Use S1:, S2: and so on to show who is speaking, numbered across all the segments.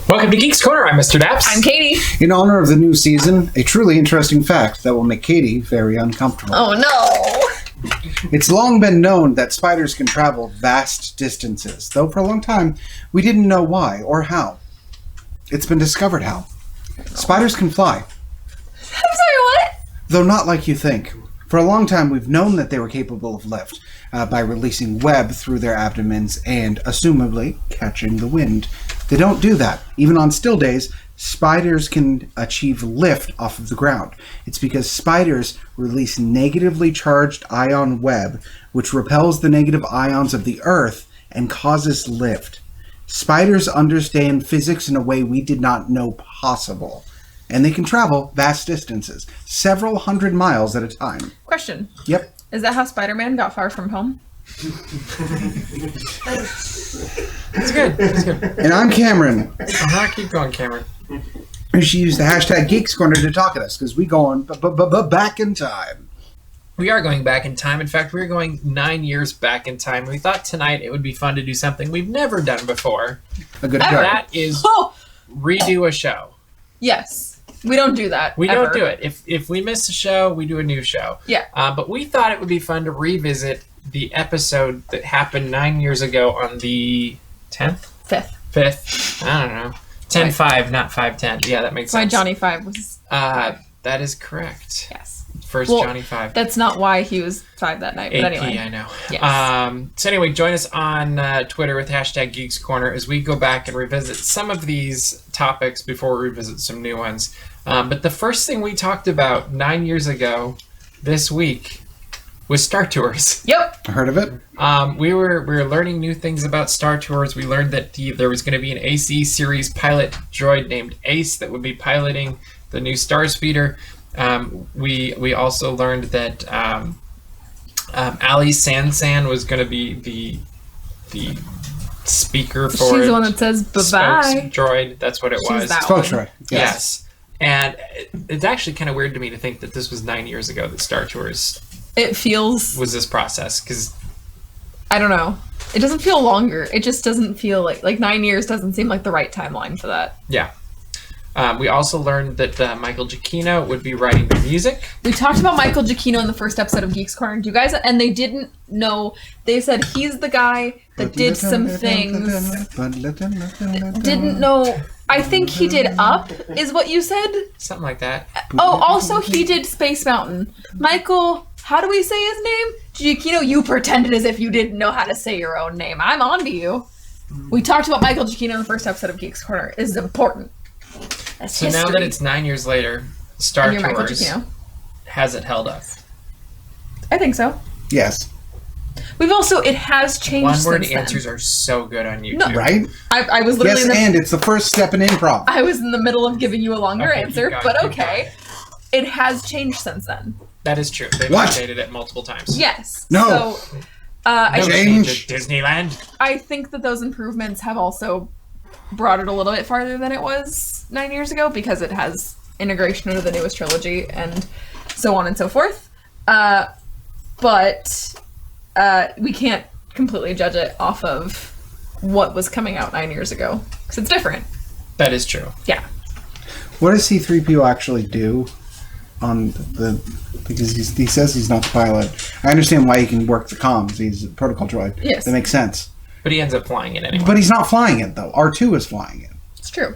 S1: Welcome to Geeks Corner. I'm Mr. DAPs.
S2: I'm Katie.
S3: In honor of the new season, a truly interesting fact that will make Katie very uncomfortable.
S2: Oh no!
S3: It's long been known that spiders can travel vast distances, though for a long time we didn't know why or how. It's been discovered how. Spiders can fly.
S2: I'm sorry, what?
S3: Though not like you think. For a long time we've known that they were capable of lift by releasing web through their abdomens and, assumably, catching the wind. They don't do that. Even on still days, spiders can achieve lift off of the ground. It's because spiders release negatively charged ion web, which repels the negative ions of the Earth and causes lift. Spiders understand physics in a way we did not know possible. And they can travel vast distances, several hundred miles at a time.
S2: Question.
S3: Yep.
S2: Is that how Spider-Man got far from home?
S1: It's good. It's good.
S3: And I'm Cameron.
S1: Keep going, Cameron.
S3: We should use the hashtag Geeks Corner to talk at us, because we going back in time.
S1: We are going back in time. In fact, we're going 9 years back in time. We thought tonight it would be fun to do something we've never done before.
S3: A good
S1: And
S3: start.
S1: that is redo a show.
S2: Yes. We don't do that.
S1: We
S2: ever.
S1: don't do it. If we miss a show, we do a new show.
S2: Yeah.
S1: But we thought it would be fun to revisit the episode that happened 9 years ago on the 10th? 5th. I don't know. 10-5, not 5-10. Yeah, that makes
S2: Why
S1: sense.
S2: Johnny 5 was...
S1: That is correct.
S2: Yes.
S1: First
S2: Well,
S1: Johnny 5.
S2: That's not why he was 5 that night, but
S1: AP,
S2: anyway.
S1: I know.
S2: Yes.
S1: So anyway, join us on Twitter with hashtag Geeks Corner as we go back and revisit some of these topics before we revisit some new ones. But the first thing we talked about 9 years ago this week was Star Tours.
S2: Yep.
S3: Heard of it?
S1: We were learning new things about Star Tours. We learned that there was going to be an AC series pilot droid named Ace that would be piloting the new Starspeeder. We also learned that Ali Sansan was going to be the speaker for
S2: She's the one that says bye-bye.
S1: droid. That's what it
S2: She's
S1: was.
S2: that
S3: Spokes
S2: one.
S3: right.
S1: Yes. And it's actually kind of weird to me to think that this was 9 years ago that Star Tours
S2: It feels...
S1: was this process, because
S2: I don't know. It doesn't feel longer. It just doesn't feel like 9 years doesn't seem like the right timeline for that.
S1: yeah. We also learned that Michael Giacchino would be writing the music.
S2: We talked about Michael Giacchino in the first episode of Geeks Corner. Do you guys? And they didn't know. They said he's the guy that did some things. Didn't know. I think he did Up, is what you said.
S1: Something like that.
S2: Oh, also he did Space Mountain. Michael, how do we say his name? Giacchino, you pretended as if you didn't know how to say your own name. I'm on to you. We talked about Michael Giacchino in the first episode of Geeks Corner. This is important. That's
S1: So
S2: history.
S1: now that it's 9 years later, Star
S2: And you're Michael
S1: Tours
S2: Giacchino.
S1: has it held up.
S2: I think so.
S3: Yes.
S2: We've also, it has changed
S1: One-word
S2: since then.
S1: answers are so good on YouTube.
S2: No.
S3: Right?
S2: I was literally
S3: Yes, and it's the first step in improv.
S2: I was in the middle of giving you a longer
S1: Okay,
S2: answer,
S1: keep going,
S2: but
S1: keep
S2: okay. It has changed since then.
S1: That is true. They've
S3: What?
S1: updated it multiple times.
S2: Yes.
S3: No.
S2: So,
S1: No
S2: I,
S3: Change.
S1: to Disneyland.
S2: I think that those improvements have also brought it a little bit farther than it was 9 years ago because it has integration into the newest trilogy and so on and so forth. But we can't completely judge it off of what was coming out 9 years ago because it's different.
S1: That is true.
S2: Yeah.
S3: What does C-3PO actually do on the... Because he says he's not the pilot. I understand why he can work the comms. He's a protocol droid.
S2: Yes.
S3: That makes sense.
S1: But he ends up flying it anyway.
S3: But he's not flying it, though. R2 is flying it.
S2: It's true.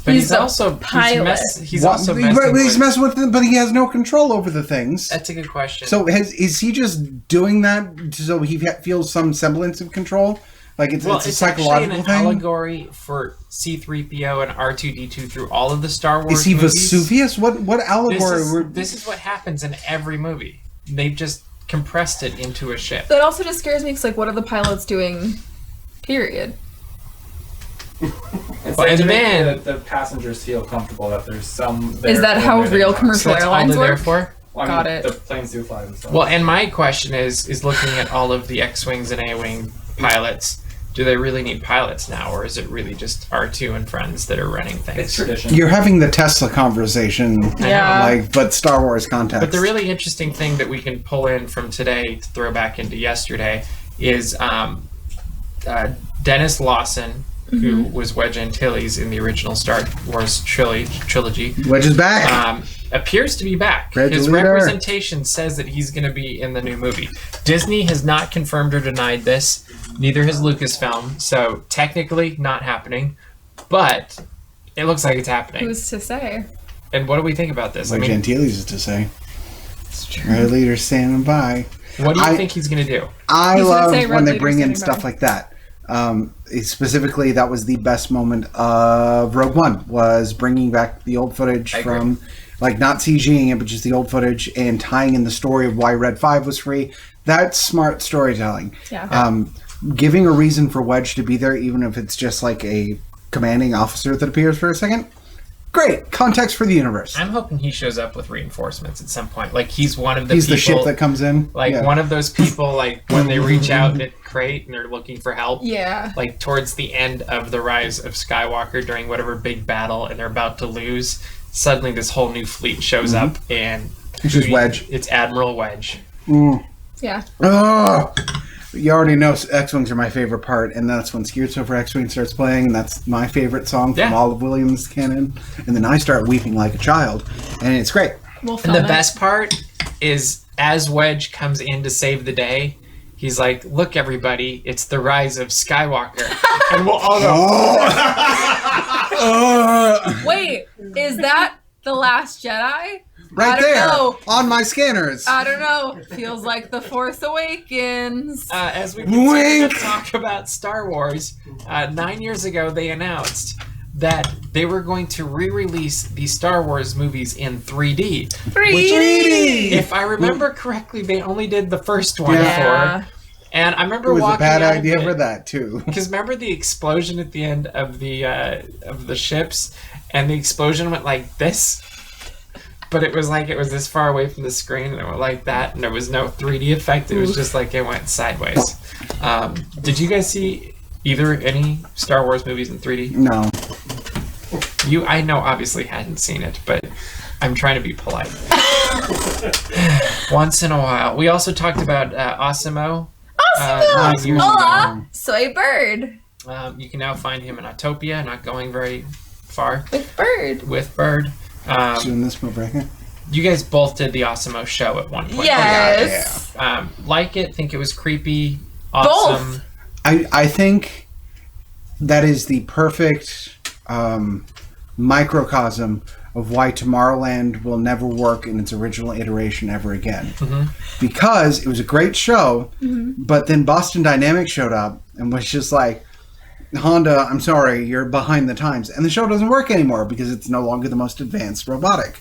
S1: But
S2: he's a
S1: also
S2: pilot.
S1: He's also messing
S3: But he's
S1: with...
S3: messing with it, but he has no control over the things.
S1: That's a good question.
S3: So is he just doing that so he feels some semblance of control? Like it's a psychological
S1: actually an
S3: thing?
S1: allegory for C-3PO and R2-D2 through all of the Star Wars
S3: Is he
S1: movies.
S3: Vesuvius? What allegory?
S1: This is what happens in every movie. They've just compressed it into a ship.
S2: That also just scares me because, like, what are the pilots doing? Period.
S4: It's
S1: Well,
S4: like to
S1: and
S4: make
S1: then-
S4: the passengers feel comfortable that there's some.
S2: Is that how real
S1: So
S2: commercial
S1: that's all
S2: airlines
S1: they're there
S2: work?
S1: for?
S4: Well,
S2: Got it.
S4: The planes do fly themselves.
S1: Well, and my question is looking at all of the X-Wings and A-Wing pilots, do they really need pilots now, or is it really just R2 and friends that are running things?
S4: it's tradition.
S3: You're having the Tesla conversation,
S2: Yeah.
S3: but Star Wars context.
S1: But the really interesting thing that we can pull in from today to throw back into yesterday is Dennis Lawson who was Wedge Antilles in the original Star Wars trilogy,
S3: Wedge is back.
S1: appears to be back.
S3: Red
S1: His
S3: leader.
S1: representation says that he's going to be in the new movie. Disney has not confirmed or denied this. Neither has Lucasfilm. So technically not happening. But it looks like it's happening.
S2: Who's to say?
S1: And what do we think about this?
S3: Wedge Antilles is to say. Red leader standing by.
S1: What do you think he's going to do?
S3: I
S2: He's gonna
S3: love
S2: say Red
S3: when they
S2: Leader
S3: bring in
S2: standing
S3: stuff
S2: by.
S3: like that. Specifically, that was the best moment of Rogue One, was bringing back the old footage from, like, not CGing it, but just the old footage and tying in the story of why Red 5 was free. That's smart storytelling.
S2: Yeah.
S3: Giving a reason for Wedge to be there, even if it's just like a commanding officer that appears for a second. Great. Context for the universe.
S1: I'm hoping he shows up with reinforcements at some point. Like, he's one of the
S3: He's
S1: people...
S3: the ship that comes in.
S1: Like,
S3: Yeah.
S1: one of those people, like, when they reach out at Crate and they're looking for help.
S2: Yeah.
S1: Like, towards the end of The Rise of Skywalker, during whatever big battle, and they're about to lose, suddenly this whole new fleet shows up, and...
S3: Which is Wedge.
S1: It's Admiral Wedge.
S2: Yeah.
S3: Oh, you already know X-Wings are my favorite part, and that's when Scherzo for X-Wing starts playing, and that's my favorite song from all of Williams' canon. And then I start weeping like a child, and it's great.
S2: We'll
S1: And the
S2: film it.
S1: best part is, as Wedge comes in to save the day, he's like, "Look, everybody, it's the rise of Skywalker." And we'll all go,
S2: Wait, is that The Last Jedi?
S3: Right
S2: I don't
S3: there,
S2: know.
S3: on my scanners.
S2: I don't know. Feels like The Force Awakens.
S1: as we continue
S3: Wink.
S1: to talk about Star Wars, 9 years ago they announced that they were going to re-release the Star Wars movies in 3D.
S2: 3D.
S1: If I remember correctly, they only did the first one
S2: Yeah.
S1: for. And I remember
S3: It was
S1: walking
S3: a bad
S1: out
S3: idea
S1: of it,
S3: for that, too.
S1: because remember the explosion at the end of the ships, and the explosion went like this, but it was this far away from the screen, and it went like that, and there was no 3D effect. It was just like it went sideways. Did you guys see any Star Wars movies in 3D?
S3: No.
S1: I know obviously hadn't seen it, but I'm trying to be polite. Once in a while. We also talked about Asimo. 9 years
S2: Hola, soy bird.
S1: ago. You can now find him in Autopia, not going very far.
S2: With bird.
S1: With Bird.
S3: Doing this move right here.
S1: You guys both did the Asimo show at one point.
S2: Yes.
S1: Like it, think it was creepy, awesome.
S3: I think that is the perfect microcosm of why Tomorrowland will never work in its original iteration ever again. Because it was a great show, but then Boston Dynamics showed up and was just like, Honda, I'm sorry, you're behind the times. And the show doesn't work anymore because it's no longer the most advanced robotic.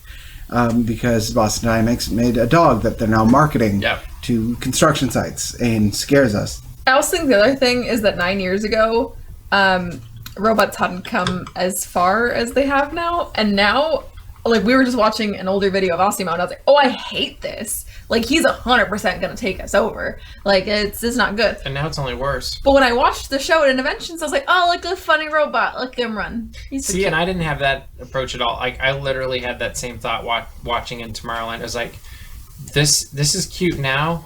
S3: Because Boston Dynamics made a dog that they're now marketing to construction sites and scares us.
S2: I also think the other thing is that 9 years ago, robots hadn't come as far as they have now. And now, like, we were just watching an older video of Asimo, and I was like, oh, I hate this. Like, he's 100% going to take us over. Like, it's not good.
S1: And now it's only worse.
S2: But when I watched the show at Innoventions, I was like, oh, look at a funny robot. Look at him run. He's so
S1: See,
S2: cute.
S1: and I didn't have that approach at all. Like, I literally had that same thought watching in Tomorrowland. I was like, this is cute now.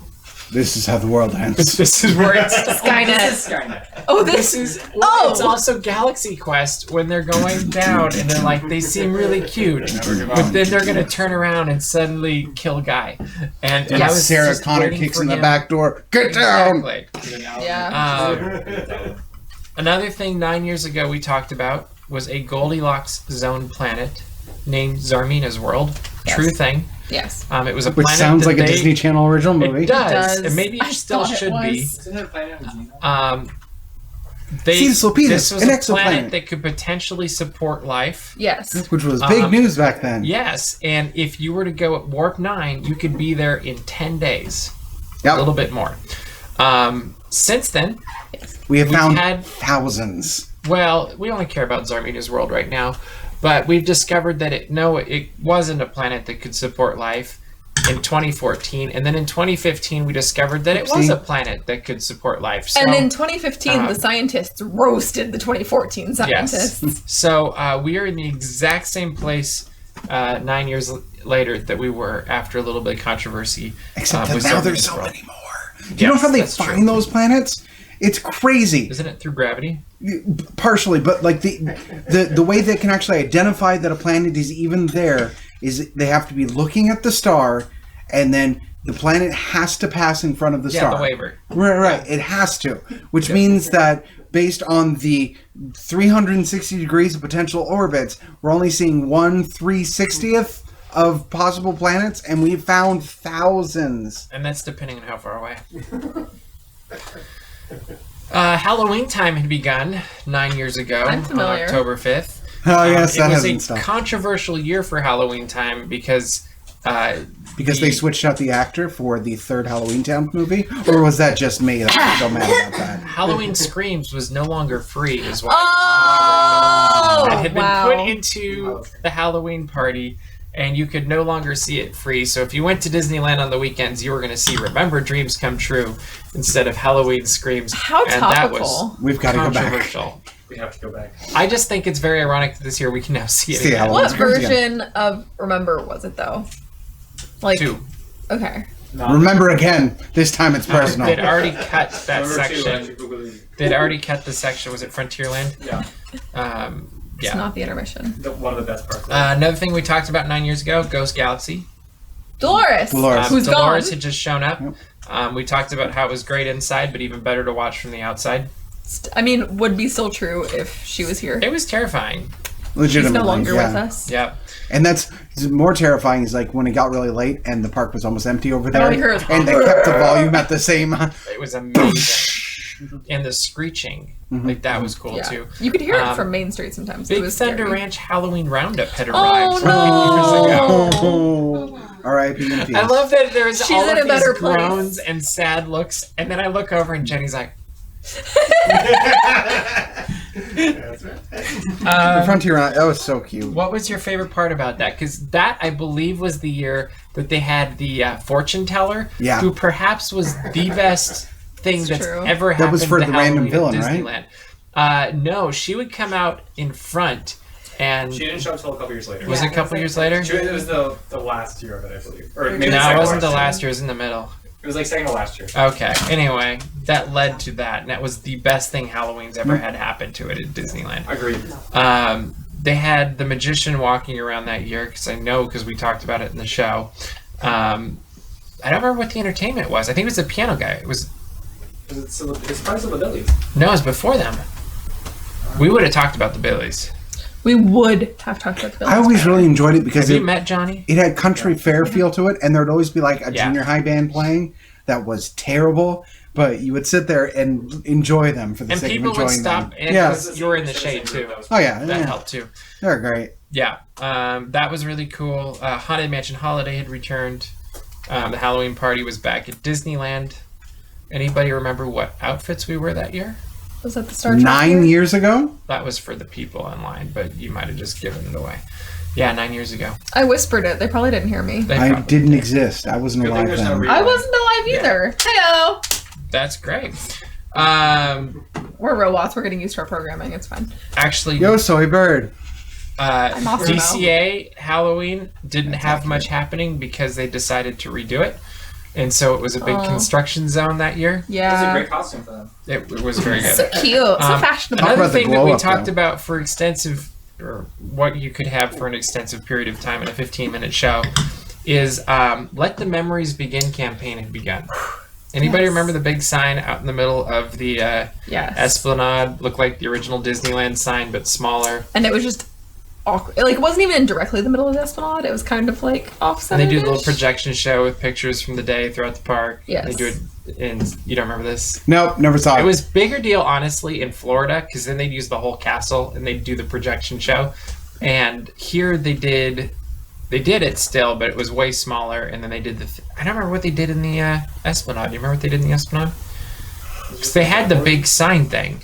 S3: This is how the world ends.
S1: This is where it's
S2: Skynet. Oh,
S1: This is it's also Galaxy Quest when they're going down and they're like they seem really cute, but then they're gonna turn around and suddenly kill Guy. And I was
S3: Sarah
S1: just
S3: Connor
S1: waiting
S3: kicks
S1: for
S3: in the
S1: him.
S3: back door. Get down!
S1: Exactly.
S2: Yeah.
S1: Another thing 9 years ago we talked about was a Goldilocks zone planet named Zarmina's World.
S2: Yes.
S1: True thing.
S2: Yes.
S1: It was a
S3: Which
S1: planet
S3: sounds
S1: that
S3: like a Disney Channel original movie.
S1: It does.
S2: It does.
S1: And maybe
S2: I
S1: it still
S2: thought it
S1: should be.
S2: was.
S4: Isn't it a planet of Xeno?
S3: Cetus Lapidus,
S1: This was
S3: an
S1: a
S3: exoplanet.
S1: planet that could potentially support life.
S2: Yes.
S3: Which was big news back then.
S1: Yes, and if you were to go at Warp 9, you could be there in 10 days.
S3: Yep.
S1: A little bit more. Since then,
S3: We have found
S1: had-
S3: thousands.
S1: well, we only care about Zarmina's World right now, but we've discovered that it wasn't a planet that could support life in 2014, and then in 2015 we discovered that it was a planet that could support life. So,
S2: And in 2015, the scientists roasted the 2014 scientists.
S1: yes. So we are in the exact same place 9 years later that we were after a little bit of controversy.
S3: Except that
S1: with
S3: now
S1: Zarmina's
S3: there's so
S1: World.
S3: many more. Do you know
S1: Yes,
S3: how they
S1: that's
S3: find
S1: true.
S3: those planets? It's crazy.
S1: Isn't it through gravity?
S3: Partially, but like the way they can actually identify that a planet is even there is they have to be looking at the star, and then the planet has to pass in front of the star.
S1: Yeah, the waiver.
S3: Right. It has to, which means that based on the 360 degrees of potential orbits, we're only seeing 1/360th of possible planets, and we've found thousands.
S1: And that's depending on how far away. Halloween time had begun 9 years ago
S2: I'm
S1: on
S2: familiar.
S1: October 5th.
S3: Oh yes, that
S1: it was
S3: hasn't
S1: a
S3: stopped.
S1: controversial year for Halloween time because
S3: Because they switched out the actor for the third Halloween Town movie, or was that just me that was so mad about that?
S1: Halloween Screams was no longer free, is why
S2: Oh,
S1: it had been
S2: wow.
S1: put into the Halloween party, and you could no longer see it free. So if you went to Disneyland on the weekends, you were going to see Remember Dreams Come True instead of Halloween Screams.
S2: How
S1: and that
S2: topical.
S1: was
S3: We've got to go back.
S1: controversial.
S4: We have to go back.
S1: I just think it's very ironic that this year we can now see it
S3: See
S1: again.
S3: Halloween
S2: What
S3: Screams again.
S2: version of Remember was it though? Like
S1: 2.
S2: okay.
S3: Remember again. This time it's personal.
S1: They'd already cut that
S4: Remember two,
S1: section.
S4: actually, Googling-
S1: They'd already cut the section. Was it Frontierland?
S4: Yeah,
S2: It's
S1: Yeah.
S2: not the intermission.
S4: one of the best parts.
S1: Another thing we talked about 9 years ago, Ghost Galaxy.
S2: Dolores.
S3: Dolores.
S2: Who's
S1: Dolores
S2: gone.
S1: had just shown up. We talked about how it was great inside, but even better to watch from the outside.
S2: I mean, would be still true if she was here.
S1: It was terrifying.
S2: She's
S3: Legitimately,
S2: no longer
S3: yeah.
S2: with us.
S1: Yeah.
S3: And that's more terrifying is like when it got really late and the park was almost empty over there,
S2: all you hear is
S3: and they kept the volume at the same.
S1: It was amazing. And the screeching, like that was cool
S2: Yeah.
S1: too.
S2: You could hear it
S1: Um,
S2: from Main Street sometimes.
S1: Big
S2: it was
S1: Thunder
S2: scary.
S1: Ranch Halloween Roundup had
S2: Oh,
S1: arrived
S2: no.
S1: years ago.
S3: R.I.P. in peace.
S1: I love that there's
S2: She's
S1: all
S2: in
S1: of
S2: a
S1: these
S2: better place.
S1: groans and sad looks, and then I look over and Jenny's like,
S3: The Frontier Round, that was so cute.
S1: what was your favorite part about that? Because that, I believe, was the year that they had the fortune teller,
S3: Yeah.
S1: who perhaps was the best thing
S2: It's
S1: that's
S2: true.
S1: ever
S3: That
S1: happened
S3: was for
S1: to
S3: the random
S1: Halloween at
S3: villain, right?
S1: Disneyland. No, she would come out in front, and
S4: She didn't show up until a couple years later.
S1: was it a couple years later?
S4: It was the last year of it, I believe. Or maybe
S1: No, it
S4: second
S1: wasn't the
S4: year.
S1: last year. It was in the middle.
S4: It was like second to last year.
S1: Okay. Anyway, that led to that, and that was the best thing Halloween's ever had happen to it at Disneyland.
S4: Agreed.
S1: They had the magician walking around that year because I know because we talked about it in the show. I don't remember what the entertainment was. I think it was the piano guy. It was
S4: It's probably still the Billies.
S1: no, it was before them. We would have talked about the Billies.
S2: We would have talked about the
S3: I always really enjoyed it because
S1: Have you
S3: it,
S1: met Johnny?
S3: it had country fair feel to it, and there'd always be like a
S1: Yeah.
S3: junior high band playing that was terrible, but you would sit there and enjoy them for the
S1: And
S3: sake of
S1: people would
S3: enjoying
S1: stop,
S3: them.
S1: and
S3: Yeah.
S1: 'cause you were in the shade too.
S3: Oh yeah,
S1: That
S3: yeah.
S1: helped too.
S3: They're great.
S1: Yeah, that was really cool. Haunted Mansion Holiday had returned. The Halloween party was back at Disneyland. Anybody remember what outfits we were that year?
S2: Was that the Star Trek
S3: 9
S2: year?
S3: years ago?
S1: That was for the people online, but you might have just given it away. Yeah, 9 years ago.
S2: I whispered it. They probably didn't hear me.
S1: They
S3: I
S1: probably
S3: didn't
S1: did.
S3: exist. I wasn't
S4: Good thing
S3: alive
S4: there's no
S3: then.
S4: re-
S2: I wasn't alive either. Heyo.
S1: That's great.
S2: We're robots. We're getting used to our programming. It's fine.
S1: Actually,
S3: Yo, soy bird.
S2: I'm off
S1: DCA Halloween didn't have much happening because they decided to redo it. And so it was a big
S2: Oh.
S1: construction zone that year.
S4: It was a
S2: Yeah.
S4: great costume for them.
S1: It was very good.
S2: So cute. So fashionable.
S3: Talk
S1: Another
S3: about the
S1: thing that
S3: glow
S1: we
S3: up,
S1: talked
S3: though.
S1: about for extensive, or what you could have for an extensive period of time in a 15-minute show, is Let the Memories Begin campaign had begun. Anybody
S2: Yes.
S1: remember the big sign out in the middle of the
S2: Yes.
S1: Esplanade? Looked like the original Disneyland sign, but smaller.
S2: And it was just awkward. Like, it wasn't even directly the middle of the Esplanade. It was kind of like offset.
S1: And they do a little projection show with pictures from the day throughout the park.
S2: Yes.
S1: They do it in, you don't remember this?
S3: Nope, never saw it.
S1: It was bigger deal, honestly, in Florida, because then they'd use the whole castle and they'd do the projection show. And here they did it still, but it was way smaller. And then they did I don't remember what they did in the Esplanade. Do you remember what they did in the Esplanade? Because they had the big sign thing.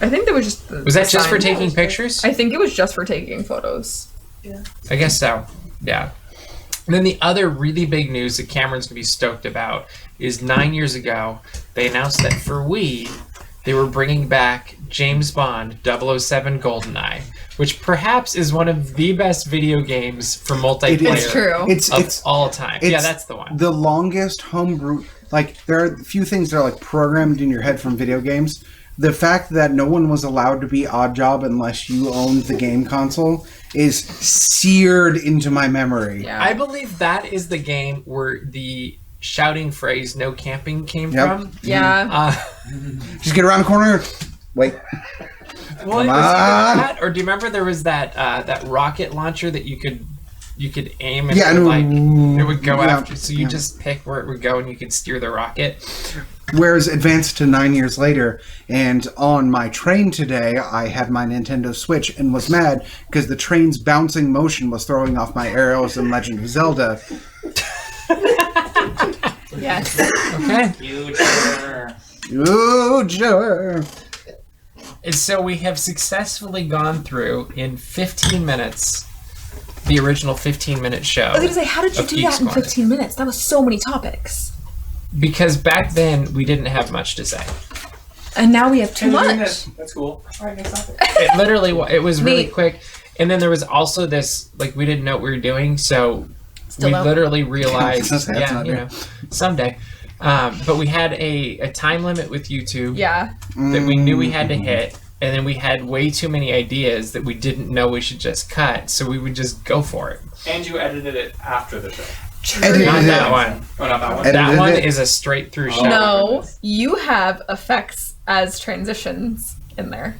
S2: I think there was just.
S1: Was that just for taking pictures?
S2: I think it was just for taking photos.
S1: I guess so. Yeah. And then the other really big news that Cameron's going to be stoked about is 9 years ago, they announced that for Wii, they were bringing back James Bond 007 GoldenEye, which perhaps is one of the best video games for multiplayer
S3: It is.
S2: It's true.
S3: It's
S1: of all time. Yeah,
S3: it's
S1: that's the one.
S3: the longest homebrew like there are a few things that are like programmed in your head from video games. The fact that no one was allowed to be Oddjob unless you owned the game console is seared into my memory.
S2: Yeah.
S1: I believe that is the game where the shouting phrase "no camping" came
S3: Yep.
S1: from.
S2: Yeah.
S3: Just get around the corner. Wait.
S1: Well, it
S3: Come
S1: was
S3: on.
S1: either that, or do you remember there was that rocket launcher that you could aim and
S3: Yeah,
S1: it would,
S3: and
S1: it would go
S3: yeah,
S1: after, so you just pick where it would go and you could steer the rocket.
S3: Whereas advanced to 9 years later, and on my train today, I had my Nintendo Switch and was mad because the train's bouncing motion was throwing off my arrows in Legend of Zelda.
S2: Yes.
S1: Okay.
S3: Future.
S1: And so we have successfully gone through in 15 minutes the original 15-minute show.
S2: I was gonna say, how did you
S1: of
S2: do
S1: Geeks
S2: that in
S1: Corner.
S2: 15 minutes? That was so many topics.
S1: Because back then we didn't have much to say.
S2: And now we have too
S4: Hey, we're doing
S2: much.
S4: this. That's cool. All right, next topic.
S1: It was really
S2: Neat.
S1: quick. And then there was also this, like, we didn't know what we were doing, so
S2: Still
S1: we
S2: don't.
S1: literally realized,
S3: That's
S1: yeah,
S3: not
S1: you
S3: new.
S1: know, someday. But we had a time limit with YouTube
S2: Yeah.
S1: that we knew we had to hit, and then we had way too many ideas that we didn't know we should just cut, so we would just go for it.
S4: And you edited it after the show.
S3: Edited
S1: Not
S3: it.
S1: that one.
S4: Oh, not that one.
S3: Edited
S1: That one
S3: it.
S1: is a straight through show.
S2: No, you have effects as transitions in there.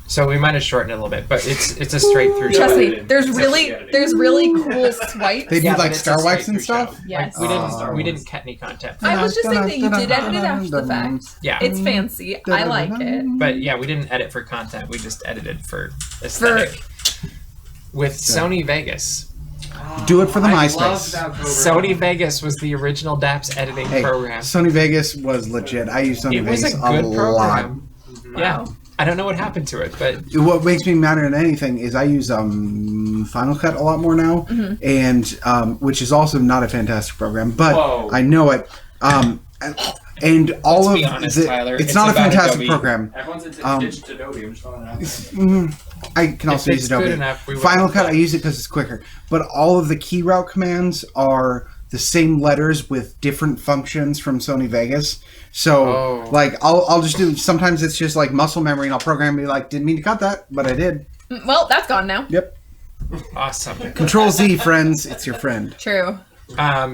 S1: So we might have shortened it a little bit, but it's a straight through show.
S2: Trust me,
S4: edited.
S2: there's
S4: It's
S2: really
S4: definitely edited.
S2: cool swipes.
S3: They do
S1: Yeah, but
S3: like
S1: it's a
S3: star
S1: straight
S3: wipes and
S1: through
S3: stuff?
S1: show.
S2: Yes.
S1: Like,
S3: Oh.
S1: we didn't cut any content.
S2: I was just saying that you did edit it after the fact.
S1: Yeah.
S2: It's fancy. I like it.
S1: But yeah, we didn't edit for content. We just edited for aesthetic. With Sony Vegas.
S3: Do it for the
S4: I
S3: MySpace.
S4: love that program.
S1: Sony Vegas was the original DAPs editing
S3: Hey,
S1: program.
S3: Sony Vegas was legit. I use Sony
S1: It was
S3: Vegas
S1: a
S3: a
S1: good
S3: lot.
S1: program. Yeah.
S2: Wow.
S1: I don't know what happened to it, but
S3: What makes me madder than anything is I use Final Cut a lot more now, and which is also not a fantastic program, but
S4: Whoa.
S3: I know it. And all
S1: Let's
S3: of
S1: be honest,
S3: the,
S1: Tyler,
S3: it's
S1: it's
S3: not a
S1: about
S3: fantastic
S1: Adobe.
S3: program.
S4: Everyone's into ditched Adobe. I'm just throwing that out there.
S3: I can also
S1: if
S3: use
S1: it's
S3: Adobe.
S1: good enough, we will.
S3: Final Cut, I use it because it's quicker. But all of the key route commands are the same letters with different functions from Sony Vegas. So,
S1: Oh.
S3: like, I'll just do. Sometimes it's just like muscle memory, and I'll program and be like, didn't mean to cut that, but I did.
S2: Well, that's gone now.
S3: Yep.
S1: Awesome.
S3: Control Z, friends. It's your friend.
S2: True.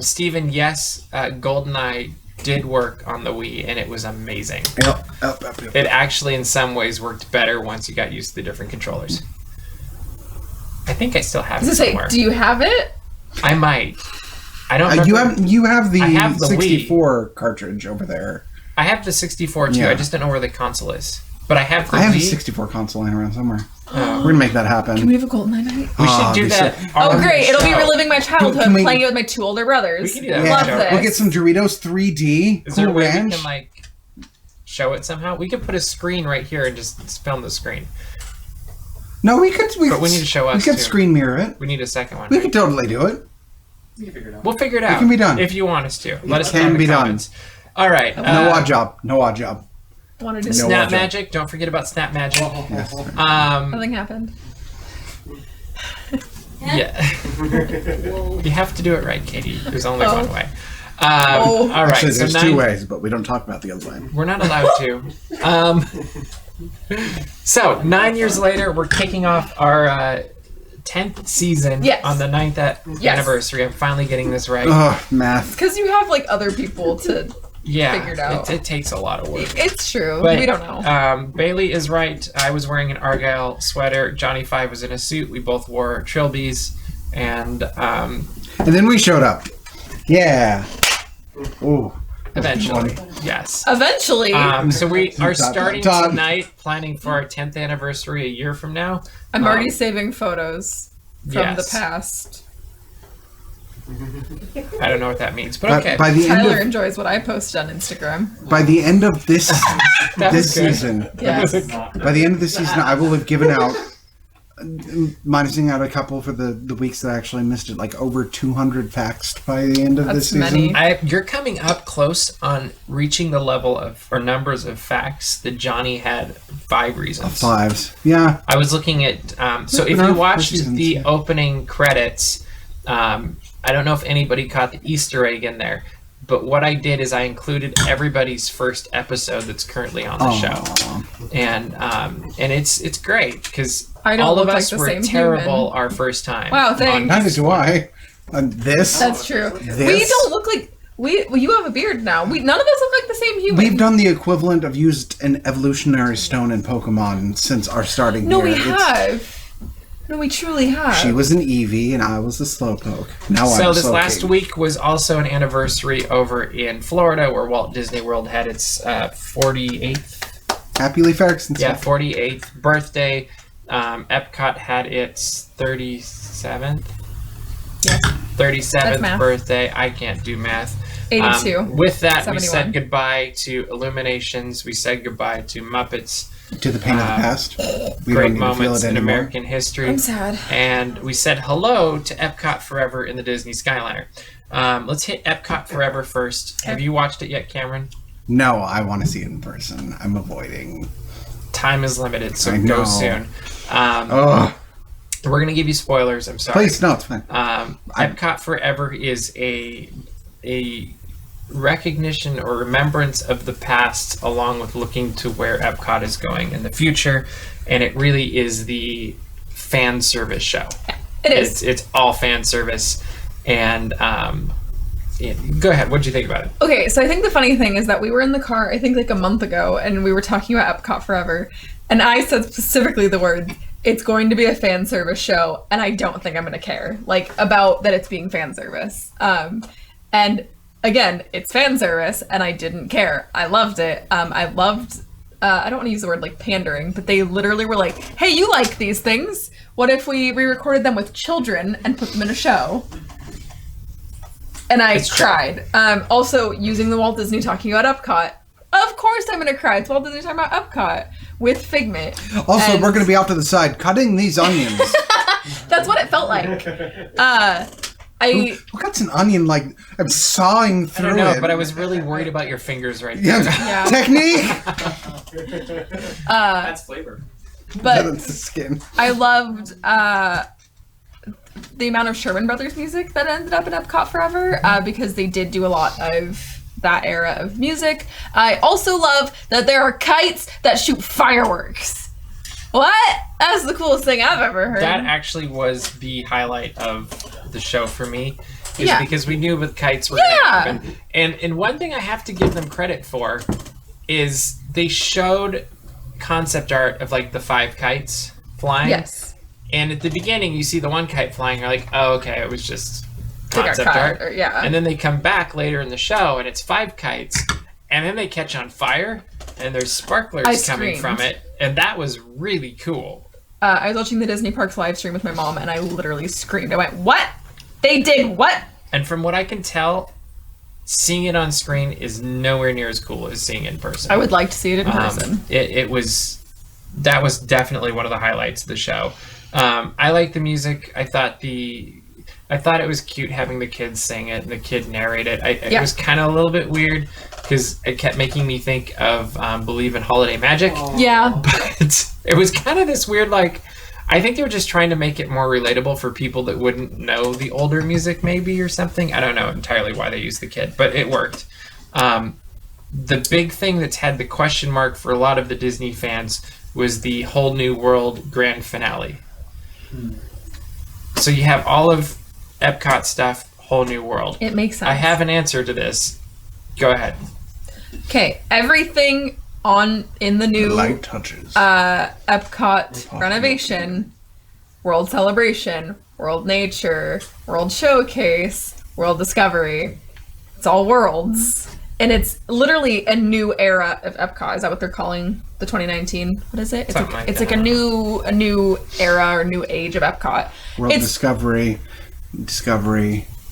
S1: Steven, yes, GoldenEye did work on the Wii, and it was amazing.
S3: Yep.
S1: It actually, in some ways, worked better once you got used to the different controllers. I think I still have
S2: I was
S1: it
S2: gonna say,
S1: somewhere.
S2: do you have it?
S1: I might. I don't remember.
S3: You have the
S1: I have the Wii.
S3: 64 cartridge over there.
S1: I have the 64 too.
S3: Yeah.
S1: I just don't know where the console is. But I have the
S3: I have
S1: Wii.
S3: a 64 console laying around somewhere.
S1: Oh.
S3: We're gonna make that happen.
S2: Can we have a golden night?
S1: We should
S3: Oh,
S1: do
S3: be
S1: that.
S3: sick.
S2: Oh,
S1: on
S2: great.
S1: the
S2: It'll be
S1: show.
S2: reliving my childhood
S3: Can we-
S2: playing it with my two older brothers.
S1: We can do that.
S3: Yeah.
S2: Love
S1: Show.
S2: this.
S3: We'll get some Doritos 3D.
S1: Is there a
S3: Cool
S1: way we
S3: Ranch.
S1: can like show it somehow? We could put a screen right here and just film the screen.
S3: No, we could.
S1: But we need to show us,
S3: We could
S1: too.
S3: screen mirror it.
S1: We need a second one.
S3: We
S1: right?
S3: could totally do it.
S4: You can figure it out.
S1: We'll figure it out.
S3: can be done.
S1: if you want us to. Let us know
S3: can
S1: in the
S3: be done.
S1: comments. All right.
S3: No odd job. No odd job.
S2: Wanted to
S3: No
S1: Snap
S3: odd job.
S1: Magic. Don't forget about Snap Magic.
S3: Yes.
S2: Nothing happened.
S1: Yeah. You have to do it right, Katie. There's only
S2: Oh.
S1: one way.
S2: Oh.
S1: All right.
S3: Actually,
S1: so
S3: there's
S1: 9
S3: two ways, but we don't talk about the other way.
S1: We're not allowed to. So 9 years later, we're kicking off our 10th season
S2: Yes.
S1: on the 9th
S2: Yes.
S1: anniversary. I'm finally getting this right.
S3: Ugh, math.
S2: Because you have like other people to.
S1: Yeah,
S2: figured out.
S1: It takes a lot of work.
S2: It's true.
S1: But,
S2: we don't know.
S1: Bailey is right. I was wearing an Argyle sweater. Johnny Five was in a suit. We both wore trilbies, and
S3: And then we showed up. Yeah. Ooh.
S1: eventually, yes.
S2: Eventually.
S1: So we are
S3: Dot, dot,
S1: starting
S3: dot.
S1: tonight, planning for our 10th anniversary a year from now.
S2: I'm already saving photos from
S1: yes.
S2: the past.
S1: I don't know what that means, but
S3: But
S1: okay.
S3: by the
S2: Tyler
S3: end
S2: enjoys what I post on Instagram.
S3: of by the end of this
S1: That was
S3: this
S1: good.
S3: season,
S2: Yes.
S3: by the end of this season, I will have given out, minusing out a couple for the weeks that I actually missed it, like over 200 facts by the end of this
S2: That's
S3: season.
S2: many.
S1: You're coming up close on reaching the level of or numbers of facts that Johnny had 5 reasons.
S3: Fives. Yeah.
S1: I was looking at so if
S3: Enough
S1: you
S3: for
S1: watched
S3: seasons,
S1: the
S3: yeah.
S1: opening credits, I don't know if anybody caught the Easter egg in there, But what I did is I included everybody's first episode that's currently on the show, and it's great because all of us were terrible our first time.
S2: Wow, thanks.
S3: Neither do I. This.
S2: That's true.
S3: This.
S2: We don't look like you have a beard now. None of us look like the same human.
S3: We've done the equivalent of used an evolutionary stone in Pokemon since our starting.
S2: No,
S3: year.
S2: we have. No, we truly have.
S3: She was an Eevee and I was a Slowpoke. Now
S1: so
S3: I'm
S1: this
S3: Slowking.
S1: last week was also an anniversary over in Florida where Walt Disney World had its 48th.
S3: Happy Leif Erikson.
S1: Yeah, 48th birthday. Epcot had its 37th.
S2: Yeah.
S1: 37th birthday. I can't do math.
S2: 82.
S1: With that,
S2: 71.
S1: we said goodbye to Illuminations. We said goodbye to Muppets.
S3: To the pain of the past. We
S1: Great
S3: don't need to feel
S1: moments
S3: it
S1: in
S3: anymore.
S1: American history.
S2: I'm sad.
S1: And we said hello to Epcot Forever in the Disney Skyliner. Let's hit Epcot Forever first. Have you watched it yet, Cameron?
S3: No, I want to see it in person. I'm avoiding.
S1: Time is limited, so
S3: I
S1: go
S3: know.
S1: soon.
S3: Ugh.
S1: We're going to give you spoilers. I'm sorry.
S3: Please, no, it's fine.
S1: Epcot Forever is a recognition or remembrance of the past along with looking to where Epcot is going in the future, and it really is the fan service show.
S2: It is.
S1: It's all fan service, and go ahead. What did you think about it?
S2: Okay, so I think the funny thing is that we were in the car, I think like a month ago, and we were talking about Epcot Forever, and I said specifically the word, it's going to be a fan service show, and I don't think I'm going to care, like, about that it's being fan service. And again, it's fan service, and I didn't care. I loved it. I loved, I don't want to use the word like pandering, but they literally were like, hey, you like these things. What if we re-recorded them with children and put them in a show? And I cried. Also, using the Walt Disney talking about Epcot. Of course I'm going to cry. It's Walt Disney talking about Epcot with Figment.
S3: Also,
S2: And
S3: we're going to be off to the side cutting these onions.
S2: that's what it felt like.
S3: Who cuts an onion like I'm sawing
S1: I
S3: through
S1: don't know,
S3: it?
S1: but I was really worried about your fingers right there.
S3: Yeah. Technique.
S4: That's flavor.
S2: But
S3: That's the skin.
S2: I loved the amount of Sherman Brothers music that ended up in Epcot Forever because they did do a lot of that era of music. I also love that there are kites that shoot fireworks. What? That's the coolest thing I've ever heard.
S1: That actually was the highlight of the show for me, is
S2: Yeah.
S1: because we knew with kites were going to happen. And one thing I have to give them credit for is they showed concept art of like the 5 kites flying.
S2: Yes.
S1: And at the beginning, you see the one kite flying. You're like, oh, okay, it was just
S2: They got
S1: concept
S2: cut,
S1: art.
S2: or- yeah.
S1: And then they come back later in the show, and it's 5 kites, and then they catch on fire, and there's sparklers
S2: I
S1: coming from
S2: screamed.
S1: it, and that was really cool.
S2: I was watching the Disney Parks live stream with my mom, and I literally screamed. I went, "What? They did what?"
S1: And from what I can tell, seeing it on screen is nowhere near as cool as seeing it in person.
S2: I would like to see it in person.
S1: That was definitely one of the highlights of the show. I like the music. I thought it was cute having the kids sing it and the kid narrate it. It was kind of a little bit weird because it kept making me think of Believe in Holiday Magic.
S2: Yeah.
S1: But it was kind of this weird, like, I think they were just trying to make it more relatable for people that wouldn't know the older music maybe or something. I don't know entirely why they used the kid, but it worked. The big thing that's had the question mark for a lot of the Disney fans was the Whole New World grand finale. So you have all of Epcot stuff, Whole New World.
S2: It makes sense.
S1: I have an answer to this. Go ahead.
S2: Okay, everything in the new
S3: Light touches.
S2: Epcot renovation, World Celebration, World Nature, World Showcase, World Discovery. It's all worlds. And it's literally a new era of Epcot. Is that what they're calling the 2019? What is it?
S1: Something like
S2: it's
S1: that.
S2: like a new era or new age of Epcot.
S3: World
S2: It's
S3: Discovery,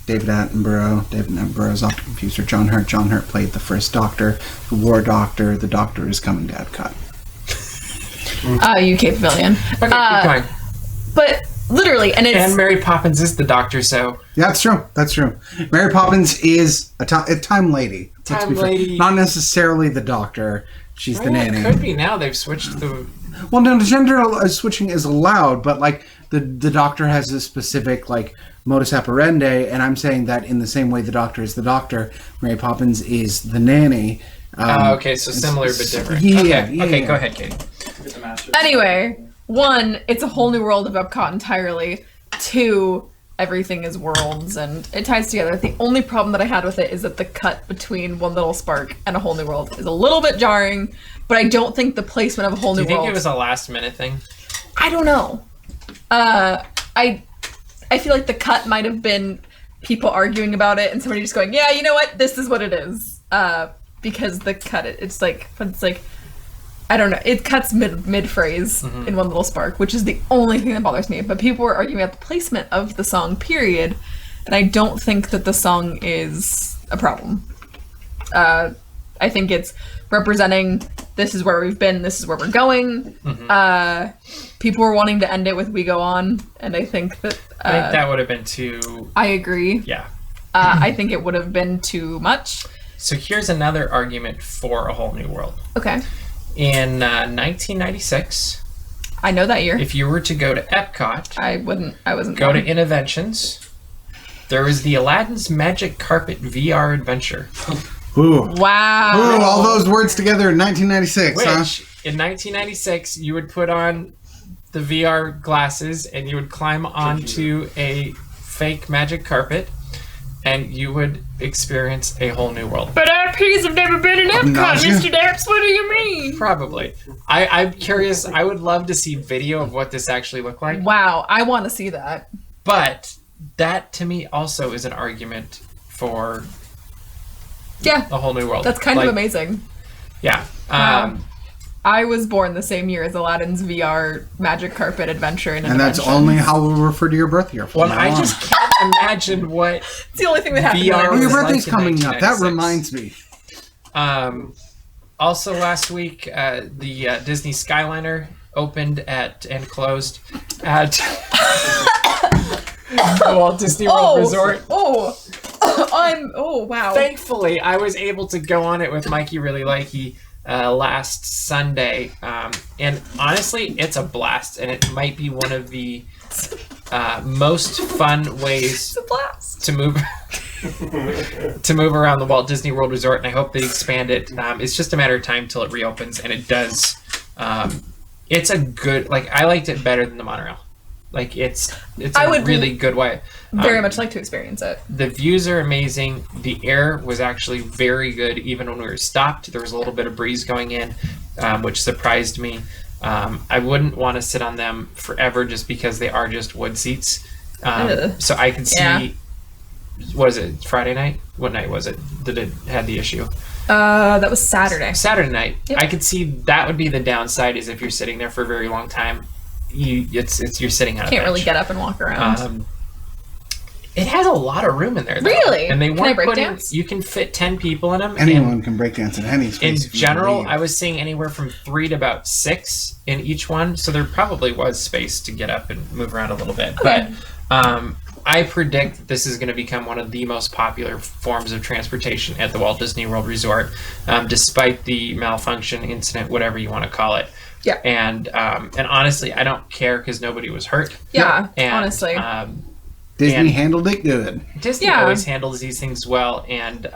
S3: David Attenborough. David Attenborough is often confused with John Hurt. John Hurt played the first Doctor, the War Doctor. The Doctor is coming to Epcot.
S2: UK Pavilion.
S1: Okay, keep going.
S2: But literally, and it's
S1: And Mary Poppins is the doctor, so
S3: Yeah, that's true. That's true. Mary Poppins is a time lady. Let's
S1: Time
S3: be fair.
S1: lady.
S3: Not necessarily the Doctor. She's the
S1: Well,
S3: nanny.
S1: it could be now. They've switched the.
S3: Well, no, the gender switching is allowed, but like the Doctor has a specific like modus operandi, and I'm saying that in the same way the Doctor is the Doctor, Mary Poppins is the nanny.
S1: Okay, so similar but different.
S3: Yeah,
S1: Okay, go ahead, Katie.
S2: Anyway, 1, it's a whole new world of Epcot entirely. 2, everything is worlds and it ties together. The only problem that I had with it is that the cut between One Little Spark and A Whole New World is a little bit jarring, but I don't think the placement of A Whole New World...
S1: Do you think it was a last minute thing?
S2: I don't know. I feel like the cut might have been people arguing about it and somebody just going, yeah, you know what, this is what it is. Because the cut, it's like, I don't know, it cuts mid phrase in One Little Spark, which is the only thing that bothers me. But people were arguing about the placement of the song, period, and I don't think that the song is a problem. I think it's representing, this is where we've been, this is where we're going. People were wanting to end it with We Go On, and I think that...
S1: I think that would have been too...
S2: I agree.
S1: Yeah.
S2: I think it would have been too much.
S1: So here's another argument for A Whole New World.
S2: Okay.
S1: In 1996...
S2: I know that year.
S1: If you were to go to Epcot... I
S2: wasn't
S1: go to Innoventions, there was the Aladdin's Magic Carpet VR adventure.
S3: Ooh.
S2: Wow.
S3: Ooh, all those words together in 1996,
S1: Which,
S3: huh?
S1: in 1996, you would put on the VR glasses and you would climb onto a fake magic carpet and you would experience a whole new world.
S2: But IPs have never been in Epcot, Mr. Daps. What do you mean?
S1: Probably. I'm curious. I would love to see video of what this actually looked like.
S2: Wow, I want to see that.
S1: But that, to me, also is an argument for a whole new world.
S2: That's kind of amazing.
S1: Yeah.
S2: I was born the same year as Aladdin's VR magic carpet adventure.
S3: And that's only how we'll refer to your birth year.
S1: Well, I just can't imagine what
S2: it's the only thing that happened.
S1: VR
S3: your birthday's
S1: like
S3: coming up. That reminds me.
S1: Also, last week, the Disney Skyliner opened and closed at the Walt Disney World Resort.
S2: Wow.
S1: Thankfully, I was able to go on it with Mikey Really Likey last Sunday. And honestly, it's a blast. And it might be one of the most fun ways to move around the Walt Disney World Resort. And I hope they expand it. It's just a matter of time till it reopens. And it does. It's a good, I liked it better than the monorail. It's a really good way.
S2: Very much like to experience it.
S1: The views are amazing. The air was actually very good. Even when we were stopped, there was a little bit of breeze going in, which surprised me. I wouldn't want to sit on them forever just because they are just wood seats. So I could see, what is it, Friday night? What night was it that it had the issue?
S2: That was Saturday.
S1: Saturday night.
S2: Yep.
S1: I could see that would be the downside, is if you're sitting there for a very long time, you're sitting on a bench.
S2: Can't really get up and walk around.
S1: It has a lot of room in there, though.
S2: Really?
S1: And they weren't
S2: breakdance?
S1: You can fit 10 people in them.
S3: Anyone can breakdance in any space.
S1: In general, I was seeing anywhere from 3 to about 6 in each one, so there probably was space to get up and move around a little bit.
S2: Okay.
S1: But I predict that this is going to become one of the most popular forms of transportation at the Walt Disney World Resort, despite the malfunction incident, whatever you want to call it.
S2: Yeah.
S1: And honestly, I don't care because nobody was hurt.
S2: Yeah,
S1: and,
S2: honestly.
S3: Disney handled it good.
S1: Disney always handles these things well, and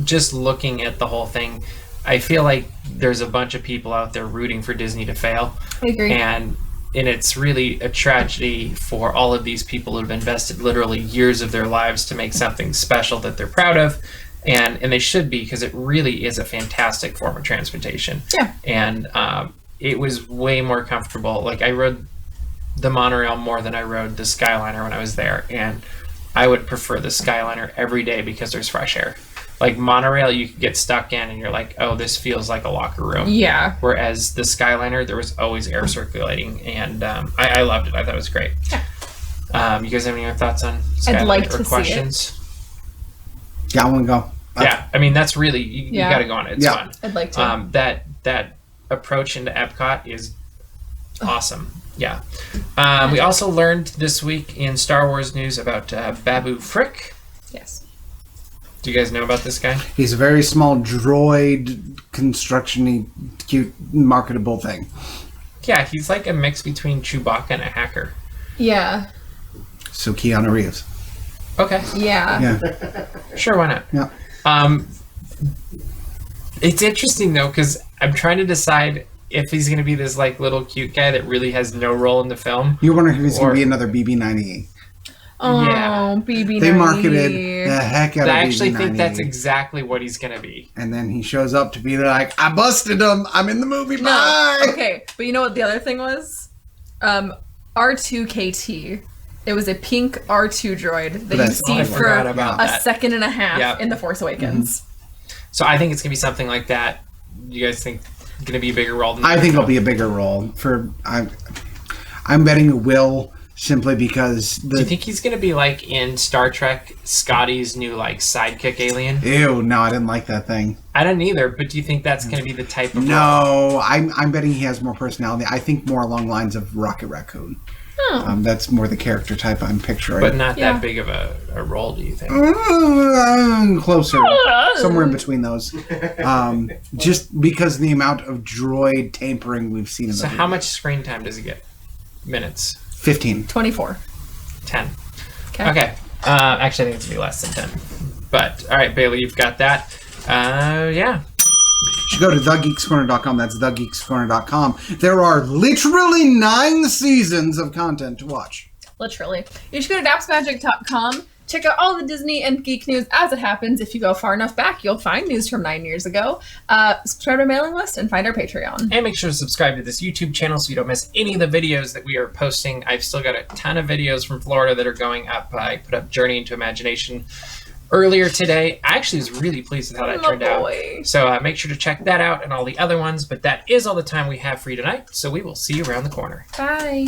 S1: just looking at the whole thing, I feel like there's a bunch of people out there rooting for Disney to fail.
S2: I agree.
S1: And it's really a tragedy for all of these people who have invested literally years of their lives to make something special that they're proud of. And they should be, because it really is a fantastic form of transportation.
S2: Yeah.
S1: And it was way more comfortable. I rode the monorail more than I rode the Skyliner when I was there. And I would prefer the Skyliner every day because there's fresh air. Monorail, you could get stuck in and you're like, oh, this feels like a locker room.
S2: Yeah.
S1: Whereas the Skyliner, there was always air circulating. And I loved it. I thought it was great. Yeah. You guys have any other thoughts on Skyliner?
S2: I'd like to
S1: questions?
S2: see it.
S3: Yeah, I want to go.
S1: Yeah, I mean, that's really, you got to go on it. It's fun.
S2: I'd like to.
S1: That approach into Epcot is awesome. Yeah. We also learned this week in Star Wars news about Babu Frick.
S2: Yes.
S1: Do you guys know about this guy?
S3: He's a very small droid, construction-y, cute, marketable thing.
S1: Yeah, he's like a mix between Chewbacca and a hacker.
S2: Yeah.
S3: So Keanu Reeves.
S1: Okay.
S2: Yeah.
S3: Yeah.
S1: Sure, why not?
S3: Yeah.
S1: It's interesting though, because I'm trying to decide if he's going to be this like little cute guy that really has no role in the film.
S3: You're wondering if it's going
S1: Or-
S3: to be another BB-98.
S2: Oh,
S1: Yeah.
S2: BB.
S3: They marketed the heck out of
S1: I actually
S3: BB-98.
S1: think that's exactly what he's going to be.
S3: And then he shows up to be like, I busted him. I'm in the movie.
S2: No.
S3: Bye.
S2: Okay, but you know what the other thing was? R2KT. It was a pink R2 droid that you
S3: That's-
S2: see
S1: I
S2: for
S1: forgot about
S2: a
S1: that.
S2: second and a half
S1: Yep.
S2: in The Force Awakens.
S1: So I think it's going to be something like that. You guys think going to be a bigger role than
S3: I think it'll
S1: it'll
S3: be a bigger role. I'm betting it will, simply because
S1: Do you think he's going to be like in Star Trek, Scotty's new like sidekick alien?
S3: Ew, no, I didn't like that thing.
S1: I don't either, but do you think that's going to be the type of role?
S3: No, I'm betting he has more personality. I think more along lines of Rocket Raccoon.
S2: Oh.
S3: That's more the character type I'm picturing.
S1: But not
S2: Yeah.
S1: that big of a role, do you think?
S3: Closer, somewhere in between those. Just because the amount of droid tampering we've seen in the
S1: So how much screen time does he get? Minutes?
S3: 15.
S2: 24.
S1: 10.
S2: Okay.
S1: Okay. Actually, I think it's going to be less than 10. But, all right, Bailey, you've got that. Yeah.
S3: You should go to thegeekscorner.com. That's thegeekscorner.com. There are literally 9 seasons of content to watch.
S2: Literally. You should go to dapsmagic.com. Check out all the Disney and geek news as it happens. If you go far enough back, you'll find news from 9 years ago. Subscribe to our mailing list and find our Patreon.
S1: And make sure to subscribe to this YouTube channel so you don't miss any of the videos that we are posting. I've still got a ton of videos from Florida that are going up. I put up Journey into Imagination earlier today. I actually was really pleased with how that
S2: Oh,
S1: turned out.
S2: boy.
S1: So make sure to check that out and all the other ones. But that is all the time we have for you tonight. So we will see you around the corner.
S2: Bye.